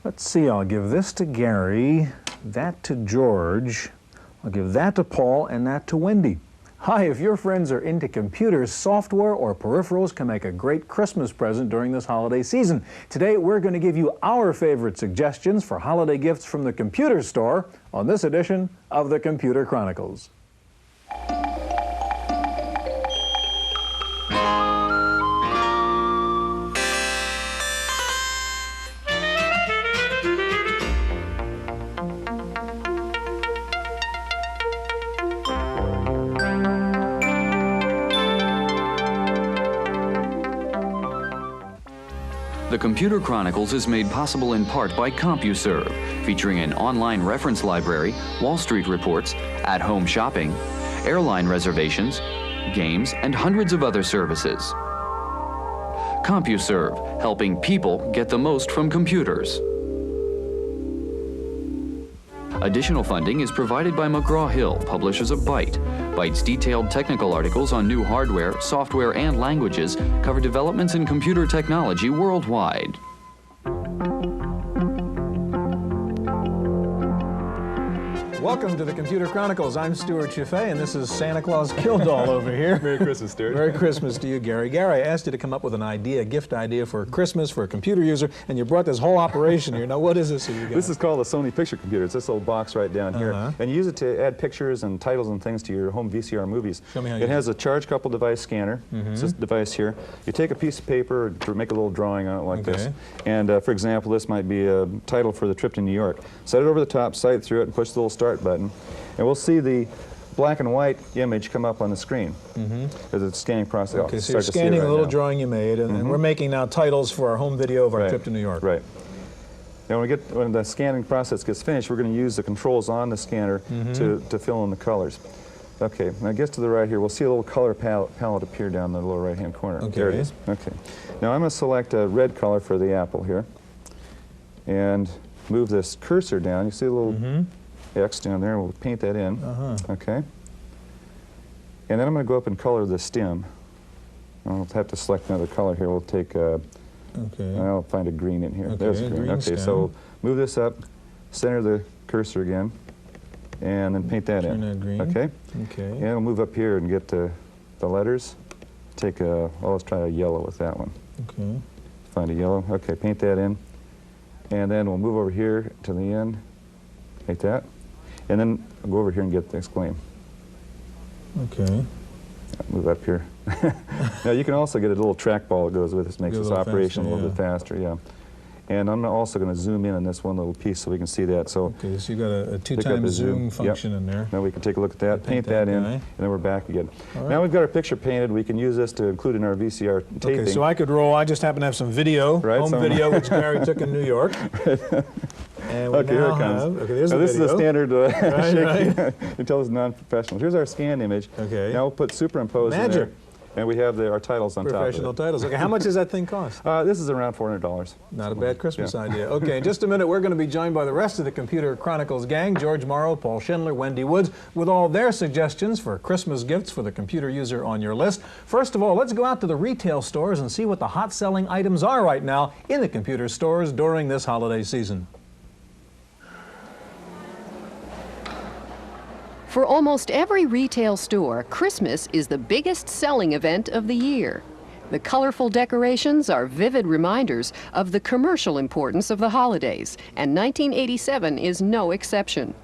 Let's see, I'll give this to Gary, that to George, I'll give that to Paul, and that to Wendy. Hi, if your friends are into computers, software or peripherals can make a great Christmas present during this holiday season. Today, we're going to give you our favorite suggestions for holiday gifts from the computer store on this edition of the Computer Chronicles. The Computer Chronicles is made possible in part by CompuServe, featuring an online reference library, Wall Street reports, at-home shopping, airline reservations, games, and hundreds of other services. CompuServe, helping people get the most from computers. Additional funding is provided by McGraw-Hill, publishers of Byte. Byte's detailed technical articles on new hardware, software, and languages cover developments in computer technology worldwide. Welcome to the Computer Chronicles. I'm Stewart Cheifet, and this is Santa Claus Kildall over here. Merry Christmas, Stewart. Merry Christmas to you, Gary. Gary, I asked you to come up with an idea, a gift idea for Christmas for a computer user, and you brought this whole operation here. Now, what is this that you got? This is called a Sony Picture Computer. It's this little box right down here. And you use it to add pictures and titles and things to your home VCR movies. Show me how you It has a charge coupled device scanner. It's this device here. You take a piece of paper to make a little drawing on it like this. And for example, this might be a title for the trip to New York. Set it over the top, sight through it, and push the little start button. And we'll see the black and white image come up on the screen as it's scanning process. Okay, so you're scanning a little drawing you made, and we're making now titles for our home video of our trip to New York. Right. Now when the scanning process gets finished, we're going to use the controls on the scanner to fill in the colors. Okay, now it gets to the right here. We'll see a little color palette appear down in the lower right-hand corner. Okay. There it is. Okay. Now I'm going to select a red color for the apple here, and move this cursor down. You see a little X down there. We'll paint that in. Okay. And then I'm going to go up and color the stem. I'll have to select another color here. We'll take. I'll find a green in here. Okay, there's a green. Okay, stem. so move this up, center the cursor again, and then paint that in. Turn that green. Okay. Okay. And I'll move up here and get the letters. Take a. Well, let's try a yellow with that one. Okay. Find a yellow. Okay, paint that in, and then we'll move over here to the end. Paint that. And then I'll go over here and get the exclaim. Okay. Move up here. Now you can also get a little trackball that goes with this, makes this operation a little bit faster, yeah. And I'm also going to zoom in on this one little piece so we can see that. So okay, so you've got a 2x zoom function in there. Now we can take a look at that, paint that in, and then we're back again. Now we've got our picture painted. We can use this to include in our VCR taping. Okay, so I could roll. I just happen to have some video, home video, which Gary took in New York. And we here it comes. Okay, there's now the this video. is a standard right. until it's non-professional. Here's our scan image. Okay. Now we'll put superimpose in there. And we have our titles on top of it. Professional titles. Okay, how much does that thing cost? This is around $400. Not a bad Christmas idea. Okay, in just a minute, we're going to be joined by the rest of the Computer Chronicles gang, George Morrow, Paul Schindler, Wendy Woods, with all their suggestions for Christmas gifts for the computer user on your list. First of all, let's go out to the retail stores and see what the hot-selling items are right now in the computer stores during this holiday season. For almost every retail store, Christmas is the biggest selling event of the year. The colorful decorations are vivid reminders of the commercial importance of the holidays, and 1987 is no exception.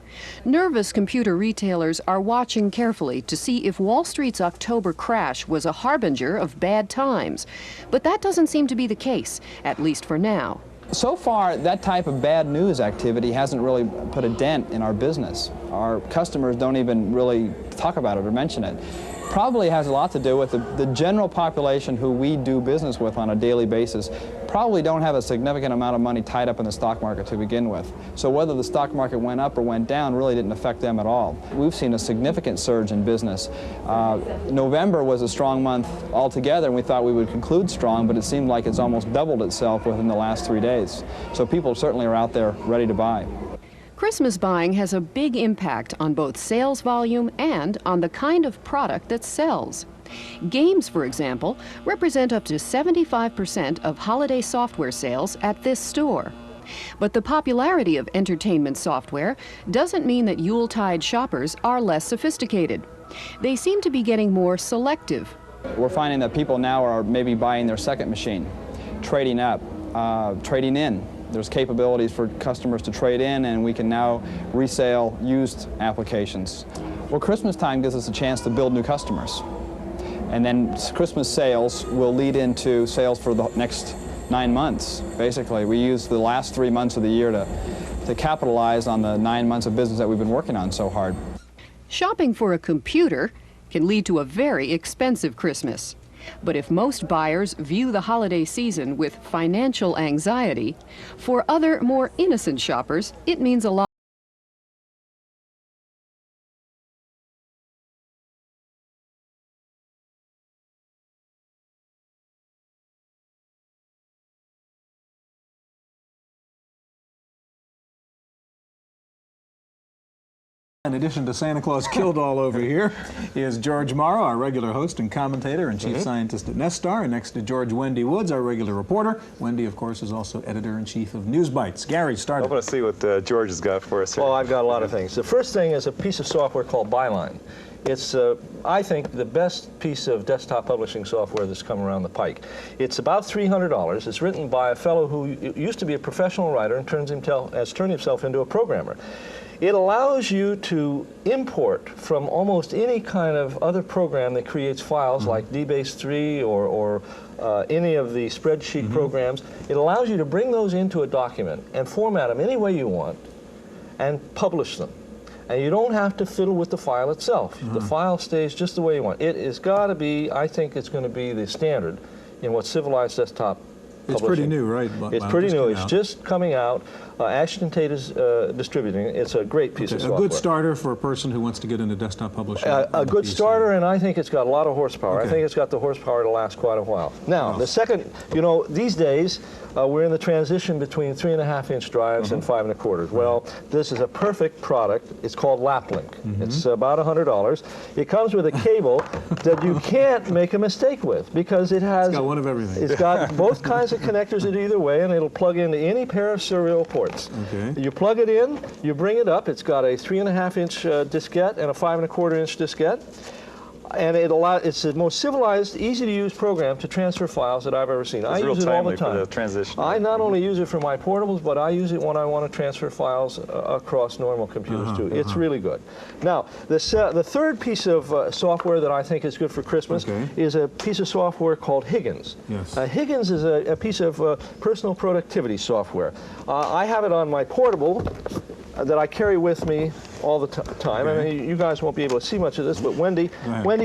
Nervous computer retailers are watching carefully to see if Wall Street's October crash was a harbinger of bad times. But that doesn't seem to be the case, at least for now. So far, that type of bad news activity hasn't really put a dent in our business. Our customers don't even really talk about it or mention it. Probably has a lot to do with the general population who we do business with on a daily basis probably don't have a significant amount of money tied up in the stock market to begin with. So whether the stock market went up or went down really didn't affect them at all. We've seen a significant surge in business. November was a strong month altogether, and we thought we would conclude strong, but it seemed like it's almost doubled itself within the last 3 days. So people certainly are out there ready to buy. Christmas buying has a big impact on both sales volume and on the kind of product that sells. Games, for example, represent up to 75% of holiday software sales at this store. But the popularity of entertainment software doesn't mean that Yuletide shoppers are less sophisticated. They seem to be getting more selective. We're finding that people now are maybe buying their second machine, trading up, trading in. There's capabilities for customers to trade in, and we can now resale used applications. Well, Christmas time gives us a chance to build new customers. And then Christmas sales will lead into sales for the next 9 months. Basically, we use the last 3 months of the year to capitalize on the 9 months of business that we've been working on so hard. Shopping for a computer can lead to a very expensive Christmas. But if most buyers view the holiday season with financial anxiety, for other, more innocent shoppers, it means a lot. In addition to Santa Claus Kildall over here is George Morrow, our regular host and commentator and chief scientist at Nestar. And next to George, Wendy Woods, our regular reporter. Wendy, of course, is also editor-in-chief of News Bites. Gary, start. I want to see what George has got for us here. Well, I've got a lot of things. The first thing is a piece of software called Byline. It's, I think, the best piece of desktop publishing software that's come around the pike. It's about $300. It's written by a fellow who used to be a professional writer and has turned himself into a programmer. It allows you to import from almost any kind of other program that creates files like DBase 3 or any of the spreadsheet programs. It allows you to bring those into a document and format them any way you want and publish them. And you don't have to fiddle with the file itself. The file stays just the way you want. It has got to be, I think it's going to be the standard in what civilized desktop publishing. It's pretty new, right? It's pretty new. It's just coming out. Ashton-Tate is distributing it. It's a great piece of software. A good starter for a person who wants to get into desktop publishing. A good starter, and I think it's got a lot of horsepower. I think it's got the horsepower to last quite a while. Now, the second, you know, these days, we're in the transition between 3.5-inch drives and 5 1/4. Well, this is a perfect product. It's called LapLink. It's about $100. It comes with a cable that you can't make a mistake with because it has... It's got one of everything. It's got both kinds of connectors at either way, and it'll plug into any pair of serial ports. Okay. You plug it in, you bring it up. It's got a 3.5-inch diskette and a 5 1/4-inch diskette. And it's the most civilized, easy-to-use program to transfer files that I've ever seen. I use it all the time. For the transition. I not only use it for my portables, but I use it when I want to transfer files across normal computers too. It's really good. Now, the third piece of software that I think is good for Christmas is a piece of software called Higgins. Yes. Higgins is a piece of personal productivity software. I have it on my portable that I carry with me all the time. I mean, you guys won't be able to see much of this, but Wendy,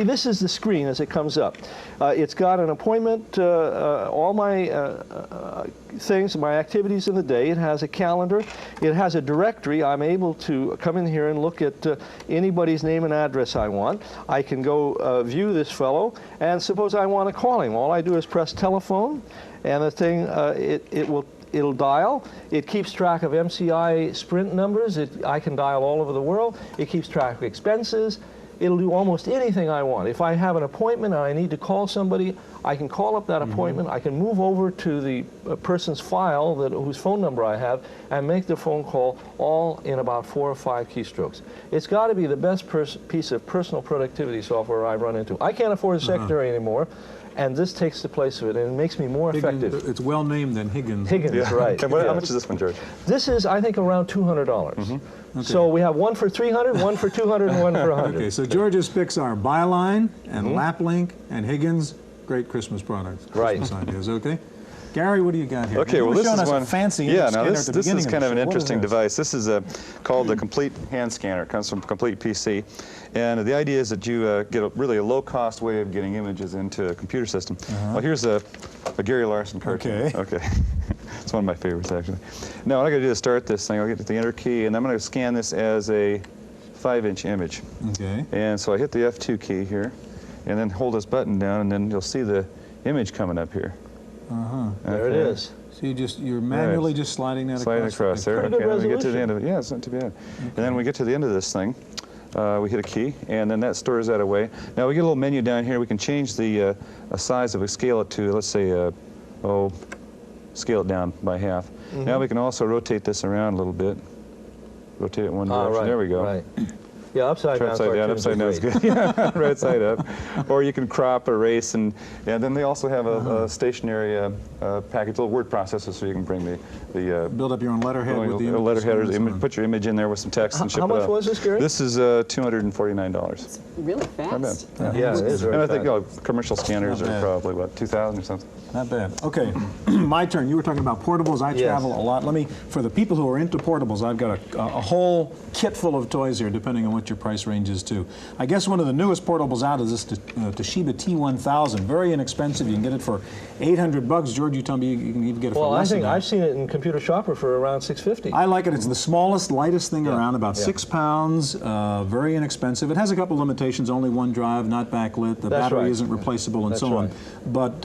this is the screen as it comes up. It's got an appointment, all my things, my activities in the day. It has a calendar. It has a directory. I'm able to come in here and look at anybody's name and address I want. I can go view this fellow, and suppose I want to call him. All I do is press telephone, and the thing, it'll dial. It keeps track of MCI Sprint numbers. I can dial all over the world. It keeps track of expenses. It'll do almost anything I want. If I have an appointment and I need to call somebody, I can call up that appointment. I can move over to the person's file whose phone number I have and make the phone call all in about 4 or 5 keystrokes. It's got to be the best piece of personal productivity software I've run into. I can't afford a secretary anymore. And this takes the place of it, and it makes me more effective. It's well named than Higgins. Higgins, right. And how much is this one, George? This is, I think, around $200. So we have one for $300, one for $200, and one for $100. Okay, so George's picks are Byline and LapLink and Higgins. Great Christmas products. Christmas ideas, okay? Gary, what do you got here? Okay, well, this is one. A fancy now this is kind of an What interesting device. This is called the Complete Hand Scanner. It comes from Complete PC. And the idea is that you get really a low-cost way of getting images into a computer system. Well, here's a Gary Larson cartoon. Okay. It's one of my favorites, actually. Now, what I got to do is start this thing. I'll get the Enter key, and I'm going to scan this as a 5-inch image. Okay. And so I hit the F2 key here, and then hold this button down, and then you'll see the image coming up here. There it is. So you're manually just sliding that across there. Okay, then we get to the end of it. Yeah, it's not too bad. And then we get to the end of this thing. We hit a key, and then that stores that away. Now we get a little menu down here. We can change the size of it, scale it to, let's say, scale it down by half. Now we can also rotate this around a little bit. Rotate it in one direction. Right, there we go. Right. Yeah, upside down. Upside down is good. Yeah, right side up. Or you can crop, erase, and then they also have a stationary package, little word processor, so you can bring the build up your own letterhead with the letterhead, put your image in there with some text and ship it out. How much was this, Gary? This is $249. Really fast. Yeah, it is very And I fast. think commercial scanners are probably what, 2,000 or something. Not bad. Okay, my turn. You were talking about portables. I travel a lot. For the people who are into portables, I've got a whole kit full of toys here, depending on what your price range is too. I guess one of the newest portables out is this Toshiba T1000. Very inexpensive. You can get it for $800. George, you tell me you can even get it for less than that. I've seen it in Computer Shopper for around $650. I like it. It's the smallest, lightest thing around, about 6 pounds. Very inexpensive. It has a couple limitations. Only one drive, not backlit. The battery isn't replaceable, and so on. But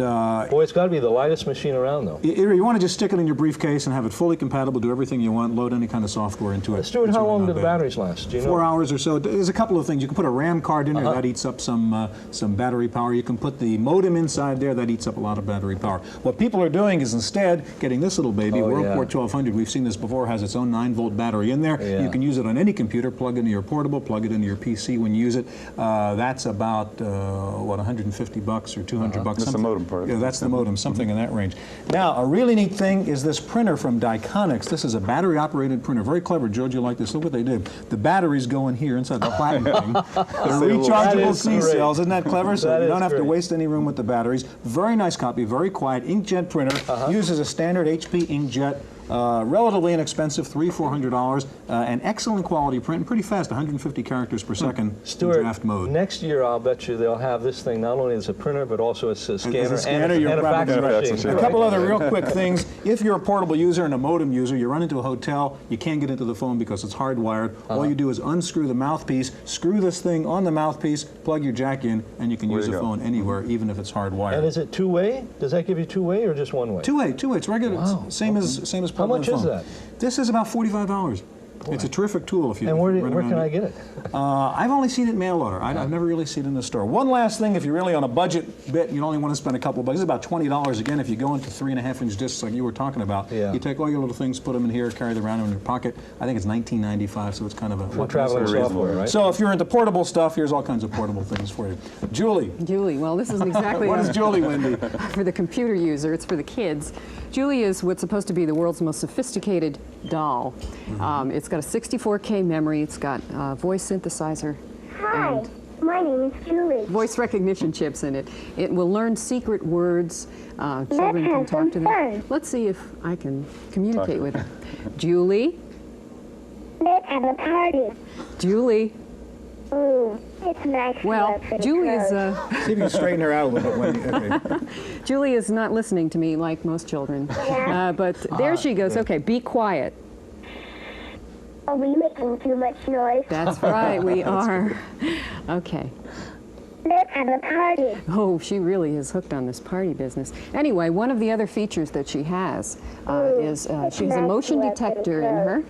boy, it's got to be the lightest machine around, though. You want to just stick it in your briefcase and have it fully compatible, do everything you want, load any kind of software into it. Stuart, how long do the batteries last? Do you know? 4 hours or so. There's a couple of things. You can put a RAM card in there, that eats up some battery power. You can put the modem inside there, that eats up a lot of battery power. What people are doing is instead getting this little baby, WorldPort 1200, we've seen this before, has its own 9-volt battery in there. You can use it on any computer, plug it into your portable, plug it into your PC when you use it. That's about, what, $150 or $200? That's the modem part. Yeah, that's the modem, something in that range. Now, a really neat thing is this printer from Diconics. This is a battery-operated printer. Very clever, George, you like this. Look what they did. The batteries go in here inside the platinum thing. They're rechargeable C-cells. Isn't that clever? So you don't have to waste any room with the batteries. Very nice copy, very quiet. Inkjet printer. Uses a standard HP inkjet. Relatively inexpensive, $300–400, and excellent quality print, pretty fast, 150 characters per second in draft mode. Next year I'll bet you they'll have this thing not only as a printer but also as a scanner, and you're a fax machine. A couple other real quick things. If you're a portable user and a modem user, you run into a hotel, you can't get into the phone because it's hardwired. All you do is unscrew the mouthpiece, screw this thing on the mouthpiece, plug your jack in, and you can use a phone anywhere, even if it's hardwired. And is it two-way? Does that give you two-way or just one-way? Two-way. It's regular. Wow. Same as How much is that? This is about $45. It's a terrific tool if you. And where can I get it? I've only seen it mail order. I've never really seen it in the store. One last thing, if you're really on a budget bit, you only want to spend a couple of bucks. It's about $20 again if you go into 3.5-inch discs like you were talking about. You take all your little things, put them in here, carry them around in your pocket. I think it's $19.95, so it's kind of a for traveling software, right? So if you're into portable stuff, here's all kinds of portable things for you. Julie. Julie, well, this is exactly what is Julie, Wendy? For the computer user, it's for the kids. Julie is what's supposed to be the world's most sophisticated doll. It's got a 64K memory. It's got a voice synthesizer. Hi, my name is Julie. Voice recognition chips in it. It will learn secret words. Children can talk to them. Fun. Let's see if I can communicate with her. Julie? Let's have a party. Julie? Ooh, it's nice. Well, Julie is... See if you can straighten her out a little bit, Wendy. Okay. Julie is not listening to me like most children. But there she goes. Okay, be quiet. Are we making too much noise? That's right, we are. Okay. Let's have a party. Oh, she really is hooked on this party business. Anyway, one of the other features that she has is she has a motion detector in her,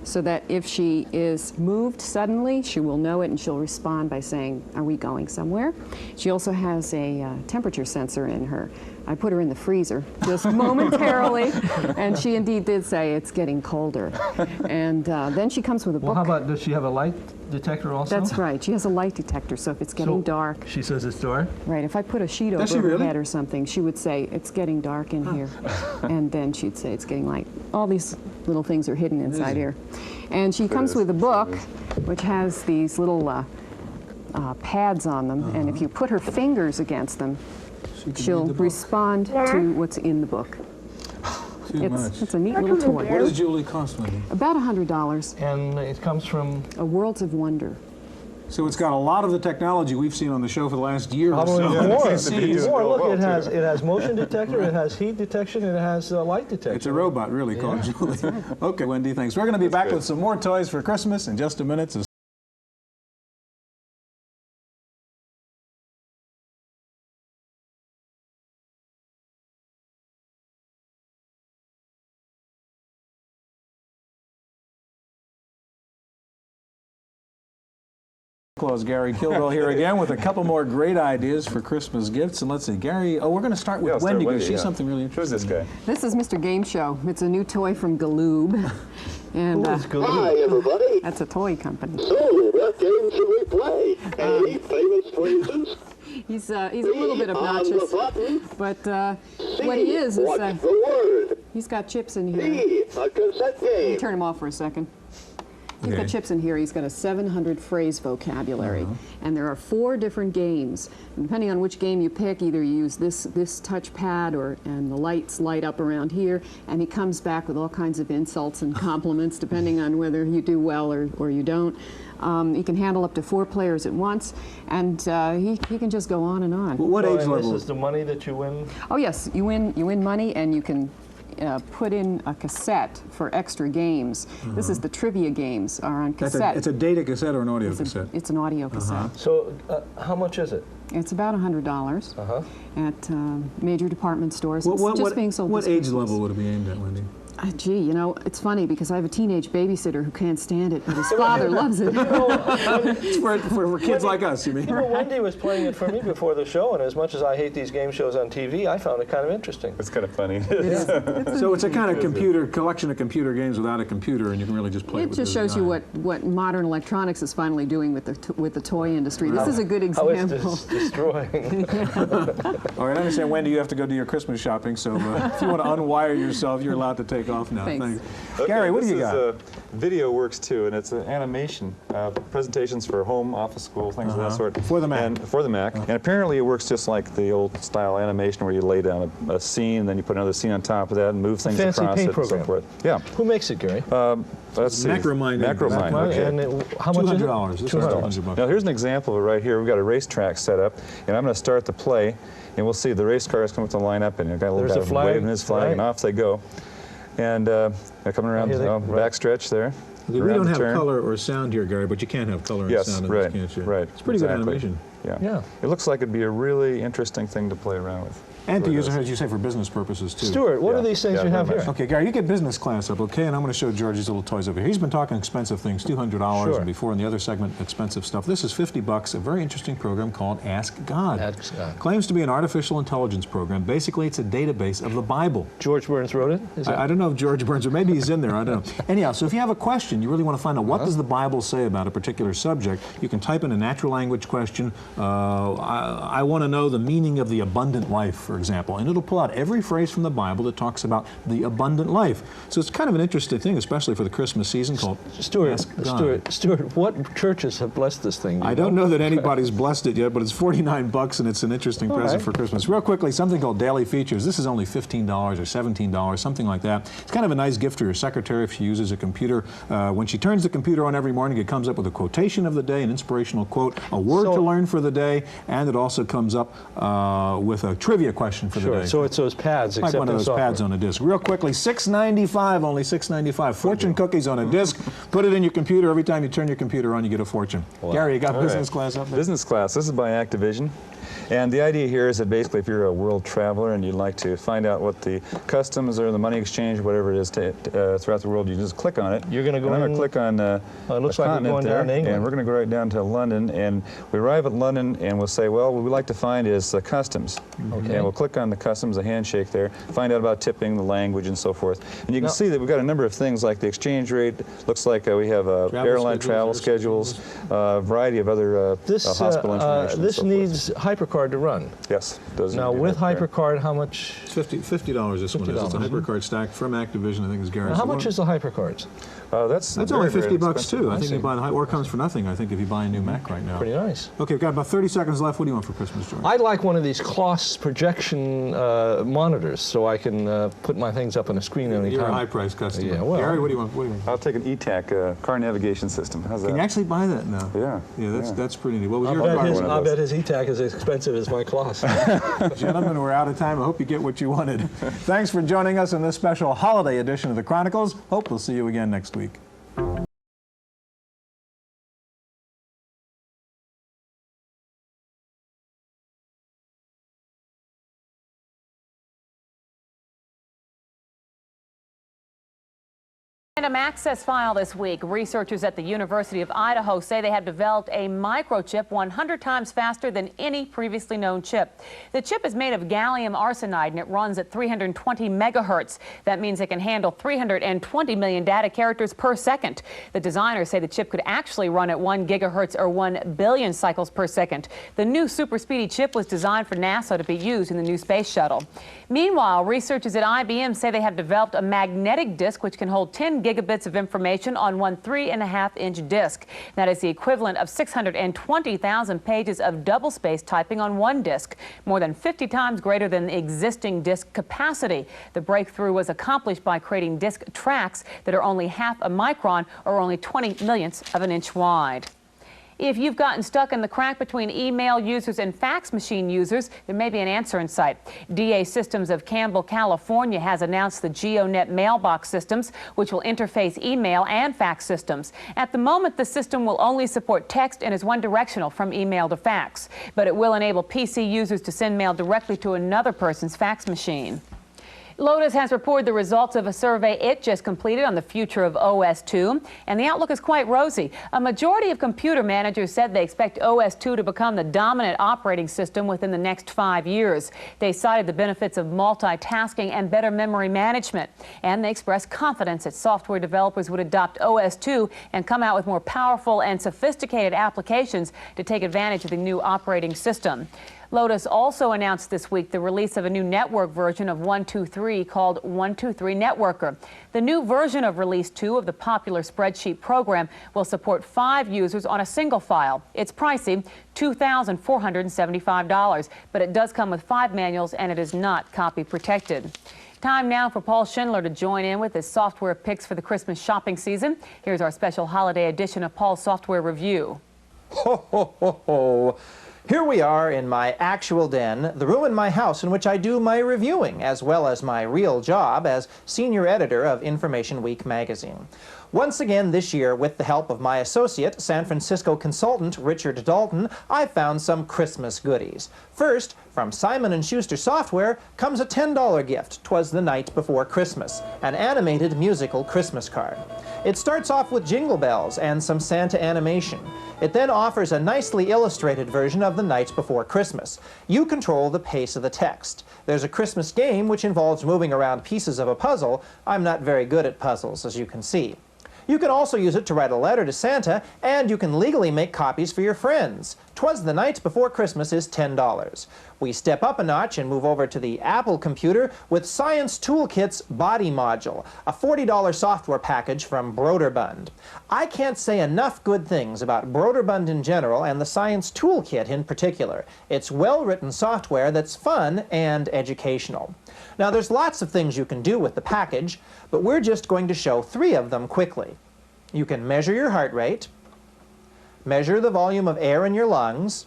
so that if she is moved suddenly, she will know it and she'll respond by saying, "Are we going somewhere?" She also has a temperature sensor in her. I put her in the freezer just momentarily, and she indeed did say it's getting colder. And then she comes with a book. Well, how about, does she have a light detector also? That's right. She has a light detector, so if it's getting dark. She says it's dark? Right. If I put a sheet over her head or something, she would say, "It's getting dark in here." And then she'd say, "It's getting light." All these little things are hidden inside here. And she comes with a book, which has these little pads on them, and if you put her fingers against them, she'll respond to what's in the book. It's a neat little toy. What does Julie cost, Wendy? About $100. And it comes from? A Worlds of Wonder. So it's got a lot of the technology we've seen on the show for the last year or so. More. Look, it has motion detector, it has heat detection, it has light detection. It's a robot, really, called Julie. Okay, Wendy, thanks. We're going to be back with some more toys for Christmas in just a minute. So Close. Gary Kildall here again with a couple more great ideas for Christmas gifts. And let's see, Gary, we're going to start with Wendy because she's something really interesting. Who's this guy? This is Mr. Game Show. It's a new toy from Galoob. And Hi, everybody. that's a toy company. So, what game should we play? Any famous phrases? He's a little bit obnoxious, but what he is What's the word? he's got chips in here. B, a cassette Let me game. turn him off for a second. He's Okay. got chips in here. He's got a 700 phrase vocabulary, and there are 4 different games. And depending on which game you pick, either you use this touchpad, and the lights light up around here, and he comes back with all kinds of insults and compliments, depending on whether you do well or you don't. He can handle up to 4 players at once, and he can just go on and on. What age And level? this is the money that you win? Oh yes, you win money, and you can put in a cassette for extra games. This is the trivia games are on cassette. It's a data cassette or an audio cassette? It's an audio cassette. So, how much is it? It's about $100 at major department stores. It's What just being sold what this age Christmas. level would it be aimed at, Wendy? Gee, you know, it's funny because I have a teenage babysitter who can't stand it, but his father loves it. It's for kids like us, you mean? You know, Wendy was playing it for me before the show, and as much as I hate these game shows on TV, I found it kind of interesting. It's kind of funny. So it's a kind of collection of computer games without a computer, and you can really just play it It with just the shows you design. what modern electronics is finally doing with the toy industry. This is a good How it's example. destroying. All right, I understand, Wendy, you have to go do your Christmas shopping, so if you want to unwire yourself, you're allowed to take off now. Thanks. Okay, Gary, what do you got? This is Video Works too, and it's an animation, presentations for home, office, school, things of that sort. For the Mac. And for the Mac. And apparently it works just like the old style animation where you lay down a scene, and then you put another scene on top of that and move things Fancy across paint it program. and so forth. Yeah. Who makes it, Gary? Let's see. Macromind. Macromind, okay. And how much is it? $200. This is $200. $200. Now here's an example of it right here. We've got a racetrack set up, and I'm going to start the play, and we'll see the race cars come with the lineup, and you've got a little There's guy a flag, waving his flag, right. and off they go. And they're coming around Here they- the right. backstretch there. We around don't the have turn. color or sound here, Gary, but you can have color and Yes, sound in right, this, can't you? right. It's pretty exactly. good animation. Yeah. Yeah. It looks like it'd be a really interesting thing to play around with. And to Really use it, does. as you say, for business purposes, too. Stuart, what Yeah. are these things Yeah, you have very here? much. Okay, Gary, you get business class up, okay? And I'm going to show George these little toys over here. He's been talking expensive things, $200, Sure. and before in the other segment, expensive stuff. This is $50, a very interesting program called Ask God. Ask God. Claims to be an artificial intelligence program. Basically, it's a database of the Bible. George Burns wrote it? Is it? I don't know if George Burns, or maybe he's in there, I don't know. Anyhow, so if you have a question, you really want to find out what does the Bible say about a particular subject, you can type in a natural language question. I want to know the meaning of the abundant life, for example, and it'll pull out every phrase from the Bible that talks about the abundant life. So it's kind of an interesting thing, especially for the Christmas season, called Ask God. Stuart, what churches have blessed this thing? I don't know that anybody's blessed it yet, but it's $49 and it's an interesting present for Christmas. Real quickly, something called Daily Features. This is only $15 or $17, something like that. It's kind of a nice gift for your secretary if she uses a computer. When she turns the computer on every morning, it comes up with a quotation of the day, an inspirational quote, a word to learn for the day, and it also comes up with a trivia question for the day. So it's those pads, Like except one of in those software. pads on a disc. Real quickly, $6.95, only $6.95. Fortune cookies on a disc. Put it in your computer. Every time you turn your computer on, you get a fortune. Gary, you got business class up there? Business class. This is by Activision. And the idea here is that basically if you're a world traveler and you'd like to find out what the customs or the money exchange, whatever it is throughout the world, you just click on it. You're going to go and I'm in- going to click on it looks a like we're continent going there, down to England. and we're going to go right down to London. And we arrive at London and we'll say, well, what we'd like to find is customs. Okay. And we'll click on the customs, a handshake there, find out about tipping, the language, and so forth. And you can see that we've got a number of things like the exchange rate. Looks like we have airline travel schedules, a variety of other hospital information. This and so needs HyperCard to run. Yes. Does Now, indeed with have there. HyperCard, how much? It's $50 this one is. It's a $50. HyperCard stack from Activision, I think is Gary. How much is the HyperCards? That's only very, very $50 expensive. too. I I think see. you buy the or it comes for nothing. I think if you buy a new Mac right now. Pretty nice. Okay, we've got about 30 seconds left. What do you want for Christmas, George? I'd like one of these Kloss projection monitors so I can put my things up on a screen anytime. You're a high-priced customer. Yeah, well, Gary, what do you want? What do you want? I'll take an ETAC car navigation system. How's that? Can you actually buy that now? Yeah. Yeah, that's pretty neat. What was I your bet, car? his, one of I those. bet his ETAC is as expensive as my Kloss. Gentlemen, we're out of time. I hope you get what you wanted. Thanks for joining us in this special holiday edition of the Chronicles. Hope we'll see you again next week. random access file this week. Researchers at the University of Idaho say they have developed a microchip 100 times faster than any previously known chip. The chip is made of gallium arsenide and it runs at 320 megahertz. That means it can handle 320 million data characters per second. The designers say the chip could actually run at 1 gigahertz or 1 billion cycles per second. The new super speedy chip was designed for NASA to be used in the new space shuttle. Meanwhile, researchers at IBM say they have developed a magnetic disk which can hold 10 gigabits of information on one 3.5-inch disk. That is the equivalent of 620,000 pages of double-spaced typing on one disk, more than 50 times greater than the existing disk capacity. The breakthrough was accomplished by creating disk tracks that are only half a micron or only 20 millionths of an inch wide. If you've gotten stuck in the crack between email users and fax machine users, there may be an answer in sight. DA Systems of Campbell, California has announced the GeoNet mailbox systems, which will interface email and fax systems. At the moment, the system will only support text and is one-directional from email to fax, but it will enable PC users to send mail directly to another person's fax machine. Lotus has reported the results of a survey it just completed on the future of OS/2, and the outlook is quite rosy. A majority of computer managers said they expect OS/2 to become the dominant operating system within the next 5 years. They cited the benefits of multitasking and better memory management, and they expressed confidence that software developers would adopt OS/2 and come out with more powerful and sophisticated applications to take advantage of the new operating system. Lotus also announced this week the release of a new network version of 123 called 123 Networker. The new version of Release 2 of the popular spreadsheet program will support 5 users on a single file. It's pricey, $2,475, but it does come with 5 manuals and it is not copy protected. Time now for Paul Schindler to join in with his software picks for the Christmas shopping season. Here's our special holiday edition of Paul's Software Review. Ho, ho, ho, ho. Here we are in my actual den, the room in my house in which I do my reviewing, as well as my real job as senior editor of Information Week magazine. Once again this year, with the help of my associate, San Francisco consultant Richard Dalton, I found some Christmas goodies. First, from Simon & Schuster Software comes a $10 gift, 'Twas the Night Before Christmas, an animated musical Christmas card. It starts off with jingle bells and some Santa animation. It then offers a nicely illustrated version of The Night Before Christmas. You control the pace of the text. There's a Christmas game which involves moving around pieces of a puzzle. I'm not very good at puzzles, as you can see. You can also use it to write a letter to Santa, and you can legally make copies for your friends. 'Twas the Night Before Christmas is $10. We step up a notch and move over to the Apple computer with Science Toolkit's Body Module, a $40 software package from Broderbund. I can't say enough good things about Broderbund in general and the Science Toolkit in particular. It's well-written software that's fun and educational. Now, there's lots of things you can do with the package, but we're just going to show 3 of them quickly. You can measure your heart rate, measure the volume of air in your lungs,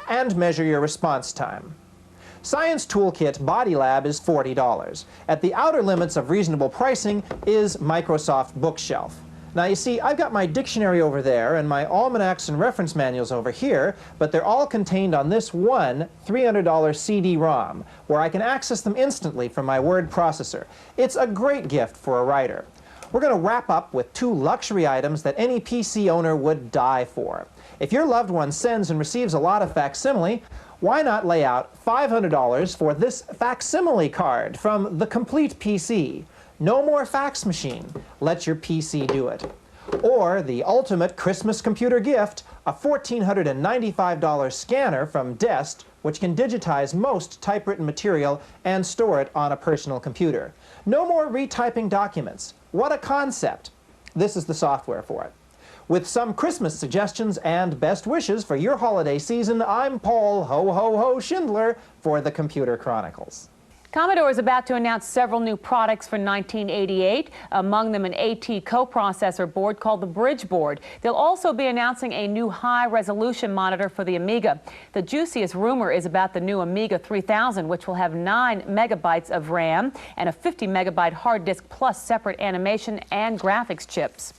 and measure your response time. Science Toolkit Body Lab is $40. At the outer limits of reasonable pricing is Microsoft Bookshelf. Now you see, I've got my dictionary over there and my almanacs and reference manuals over here, but they're all contained on this one $300 CD-ROM, where I can access them instantly from my word processor. It's a great gift for a writer. We're going to wrap up with 2 luxury items that any PC owner would die for. If your loved one sends and receives a lot of facsimile, why not lay out $500 for this facsimile card from The Complete PC? No more fax machine. Let your PC do it. Or the ultimate Christmas computer gift, a $1,495 scanner from Dest, which can digitize most typewritten material and store it on a personal computer. No more retyping documents. What a concept. This is the software for it. With some Christmas suggestions and best wishes for your holiday season, I'm Paul Ho Ho Ho Schindler for the Computer Chronicles. Commodore is about to announce several new products for 1988, among them an AT coprocessor board called the Bridge board. They'll also be announcing a new high-resolution monitor for the Amiga. The juiciest rumor is about the new Amiga 3000, which will have 9 megabytes of RAM and a 50 megabyte hard disk plus separate animation and graphics chips.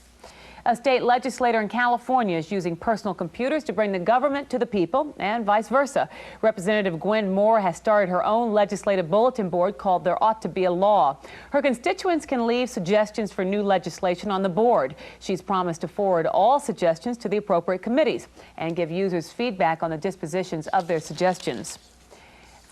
A state legislator in California is using personal computers to bring the government to the people and vice versa. Representative Morrow has started her own legislative bulletin board called There Ought to Be a Law. Her constituents can leave suggestions for new legislation on the board. She's promised to forward all suggestions to the appropriate committees and give users feedback on the dispositions of their suggestions.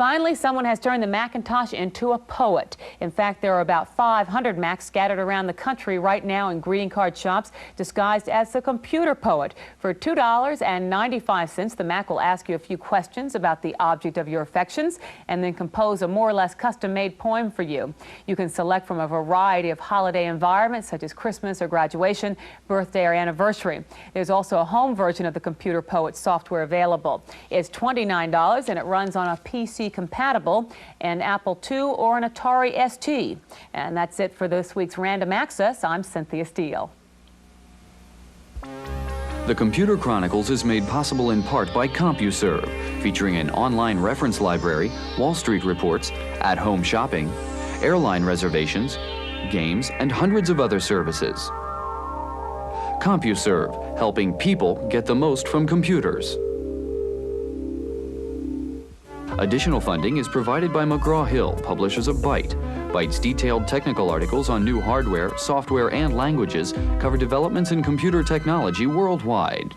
Finally, someone has turned the Macintosh into a poet. In fact, there are about 500 Macs scattered around the country right now in greeting card shops disguised as the computer poet. For $2.95, the Mac will ask you a few questions about the object of your affections and then compose a more or less custom-made poem for you. You can select from a variety of holiday environments such as Christmas or graduation, birthday or anniversary. There's also a home version of the computer poet software available. It's $29 and it runs on a PC compatible, an Apple II or an Atari ST. And that's it for this week's Random Access. I'm Cynthia Steele. The Computer Chronicles is made possible in part by CompuServe, featuring an online reference library, Wall Street reports, at-home shopping, airline reservations, games, and hundreds of other services. CompuServe, helping people get the most from computers. Additional funding is provided by McGraw-Hill, publishers of Byte. Byte's detailed technical articles on new hardware, software, and languages cover developments in computer technology worldwide.